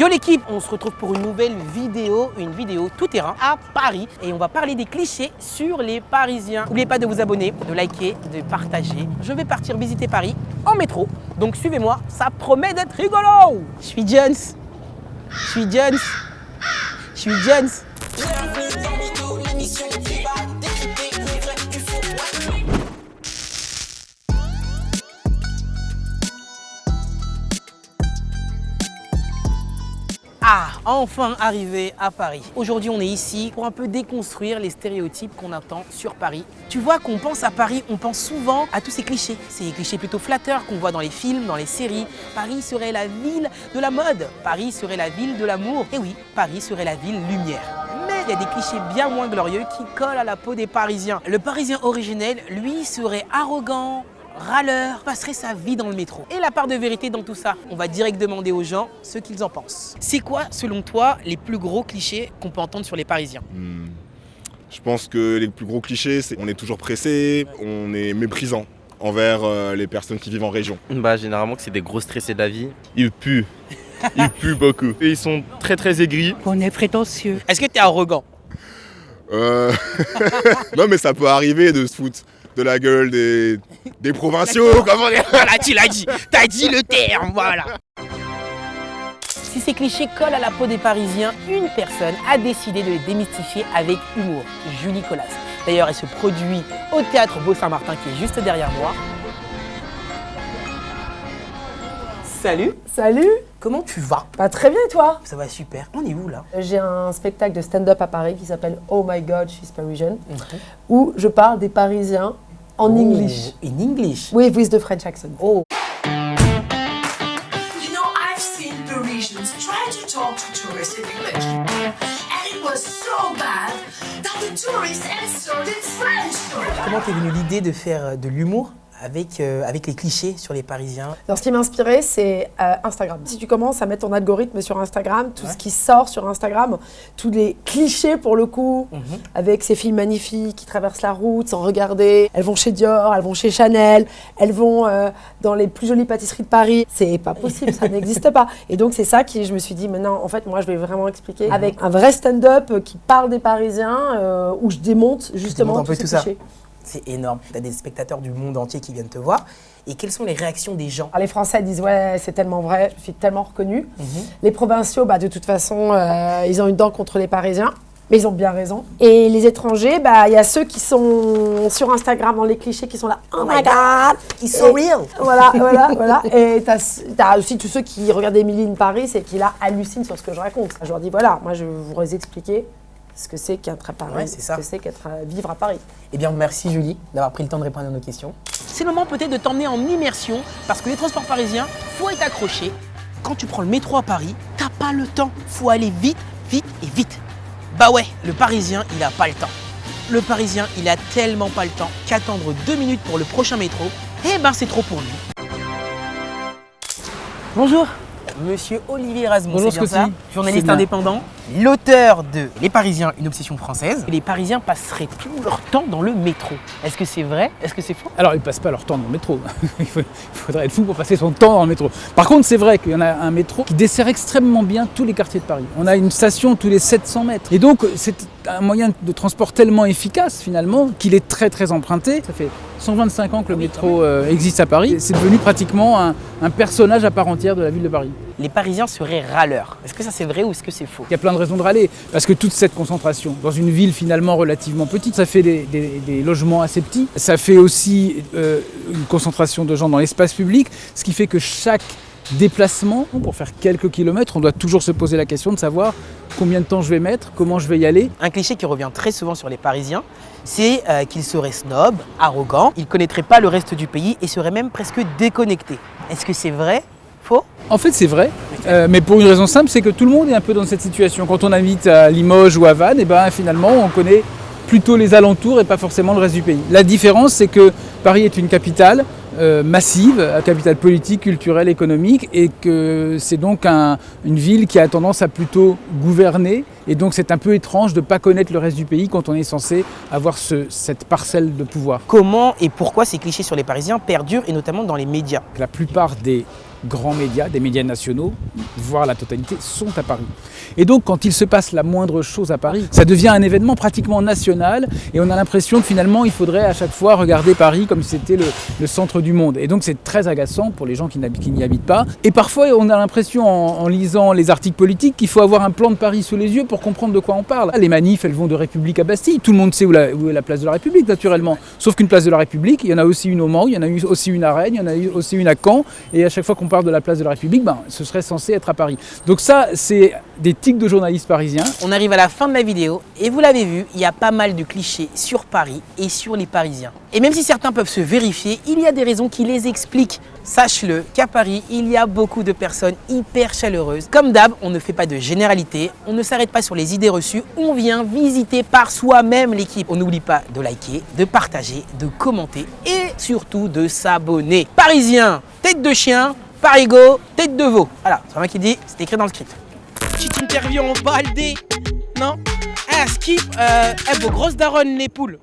Yo l'équipe, on se retrouve pour une nouvelle vidéo, tout terrain à Paris. Et on va parler des clichés sur les Parisiens. N'oubliez pas de vous abonner, de liker, de partager. Je vais partir visiter Paris en métro. Donc suivez-moi, ça promet d'être rigolo. Je suis Jones. Bienvenue dans Mytho, l'émission qui va décrypter le vrai du faux. Ah, enfin arrivé à Paris. Aujourd'hui, on est ici pour un peu déconstruire les stéréotypes qu'on entend sur Paris. Tu vois, qu'on pense à Paris, on pense souvent à tous ces clichés. Ces clichés plutôt flatteurs qu'on voit dans les films, dans les séries. Paris serait la ville de la mode. Paris serait la ville de l'amour. Et oui, Paris serait la ville lumière. Mais il y a des clichés bien moins glorieux qui collent à la peau des Parisiens. Le Parisien originel, lui, serait arrogant, râleur, passerait sa vie dans le métro. Et la part de vérité dans tout ça, on va direct demander aux gens ce qu'ils en pensent. C'est quoi, selon toi, les plus gros clichés qu'on peut entendre sur les Parisiens? Je pense que les plus gros clichés, c'est qu'on est toujours pressé, on est méprisant envers les personnes qui vivent en région. Généralement que c'est des gros stressés de la vie. Ils puent. Ils puent beaucoup. Et ils sont très aigris. On est prétentieux. Est-ce que tu es arrogant? Non mais ça peut arriver de se foutre de la gueule des provinciaux. Voilà, tu l'as dit. T'as dit le terme, voilà. Si ces clichés collent à la peau des Parisiens, une personne a décidé de les démystifier avec humour, Julie Collas. D'ailleurs, elle se produit au Théâtre Beau-Saint-Martin qui est juste derrière moi. Salut. Salut. Comment tu vas? Très bien et toi? Ça va super. On est où là? J'ai un spectacle de stand-up à Paris qui s'appelle Oh My God, She's Parisian, où je parle des Parisiens en English. In English? Oui, with the French accent. Oh. You know, I've seen Parisians try to talk to tourists in English. And it was so bad that the tourists answered in French. Comment t'es venue l'idée de faire de l'humour avec les clichés sur les Parisiens? Alors, ce qui m'a inspiré, c'est Instagram. Si tu commences à mettre ton algorithme sur Instagram, tout ce qui sort sur Instagram, tous les clichés pour le coup, avec ces filles magnifiques qui traversent la route sans regarder, elles vont chez Dior, elles vont chez Chanel, elles vont dans les plus jolies pâtisseries de Paris. C'est pas possible, ça n'existe pas. Et donc, c'est ça je me suis dit, maintenant, en fait, moi, je vais vraiment expliquer avec un vrai stand-up qui parle des Parisiens, où je démonte justement tous ces clichés. C'est énorme. Tu as des spectateurs du monde entier qui viennent te voir. Et quelles sont les réactions des gens? Les Français disent « ouais, c'est tellement vrai, je suis tellement reconnue ». Les provinciaux, de toute façon, ils ont une dent contre les Parisiens. Mais ils ont bien raison. Et les étrangers, il y a ceux qui sont sur Instagram dans les clichés qui sont là « oh my God !» Ils sont real. Voilà. Et t'as aussi tous ceux qui regardent Emily in Paris et qui là hallucinent sur ce que je raconte. Je leur dis voilà, moi je vais vous expliquer ce que c'est qu'être à Paris, ce que c'est vivre à Paris. Eh bien, merci Julie d'avoir pris le temps de répondre à nos questions. C'est le moment peut-être de t'emmener en immersion parce que les transports parisiens, faut être accroché. Quand tu prends le métro à Paris, t'as pas le temps. Faut aller vite. Bah ouais, le Parisien, il a pas le temps. Le Parisien, il a tellement pas le temps qu'attendre 2 minutes pour le prochain métro, c'est trop pour lui. Bonjour. Monsieur Olivier Erasmus, bonjour, c'est bien ça, journaliste indépendant, l'auteur de Les Parisiens, une obsession française. Les Parisiens passeraient tout leur temps dans le métro. Est-ce que c'est vrai? Est-ce que c'est faux? Alors, ils ne passent pas leur temps dans le métro. Il faudrait être fou pour passer son temps dans le métro. Par contre, c'est vrai qu'il y en a un métro qui dessert extrêmement bien tous les quartiers de Paris. On a une station tous les 700 mètres. Et donc, c'est un moyen de transport tellement efficace, finalement, qu'il est très emprunté. Ça fait 125 ans que le métro existe à Paris. C'est devenu pratiquement un personnage à part entière de la ville de Paris. Les Parisiens seraient râleurs. Est-ce que ça c'est vrai ou est-ce que c'est faux? Il y a plein de raisons de râler, parce que toute cette concentration dans une ville finalement relativement petite, ça fait des logements assez petits, ça fait aussi une concentration de gens dans l'espace public, ce qui fait que chaque déplacement, pour faire quelques kilomètres, on doit toujours se poser la question de savoir combien de temps je vais mettre, comment je vais y aller. Un cliché qui revient très souvent sur les Parisiens, c'est qu'ils seraient snobs, arrogants, ils ne connaîtraient pas le reste du pays et seraient même presque déconnectés. Est-ce que c'est vrai? Faux? En fait, c'est vrai, mais pour une raison simple, c'est que tout le monde est un peu dans cette situation. Quand on habite à Limoges ou à Vannes, finalement, on connaît plutôt les alentours et pas forcément le reste du pays. La différence, c'est que Paris est une capitale massive, capitale politique, culturelle, économique, et que c'est donc une ville qui a tendance à plutôt gouverner. Et donc c'est un peu étrange de ne pas connaître le reste du pays quand on est censé avoir cette parcelle de pouvoir. Comment et pourquoi ces clichés sur les Parisiens perdurent, et notamment dans les médias? La plupart des grands médias, des médias nationaux, voire la totalité, sont à Paris. Et donc quand il se passe la moindre chose à Paris, ça devient un événement pratiquement national et on a l'impression que finalement il faudrait à chaque fois regarder Paris comme si c'était le centre du monde. Et donc c'est très agaçant pour les gens qui n'y habitent pas. Et parfois on a l'impression en lisant les articles politiques qu'il faut avoir un plan de Paris sous les yeux pour comprendre de quoi on parle. Les manifs, elles vont de République à Bastille. Tout le monde sait où est la place de la République naturellement. Sauf qu'une place de la République, il y en a aussi une au Mans, il y en a aussi une à Rennes, il y en a aussi une à Caen. Et à chaque fois qu'on parle de la place de la République, ce serait censé être à Paris. Donc ça, c'est des tics de journalistes parisiens. On arrive à la fin de la vidéo et vous l'avez vu, il y a pas mal de clichés sur Paris et sur les Parisiens. Et même si certains peuvent se vérifier, il y a des raisons qui les expliquent. Sache-le qu'à Paris, il y a beaucoup de personnes hyper chaleureuses. Comme d'hab, on ne fait pas de généralité, on ne s'arrête pas sur les idées reçues, on vient visiter par soi-même l'équipe. On n'oublie pas de liker, de partager, de commenter et surtout de s'abonner. Parisiens, tête de chien, Parigo, tête de veau. Voilà, c'est moi qui dis, c'est écrit dans le script. Petite interview en baldé, non? Skip, vos grosses daronnes les poules.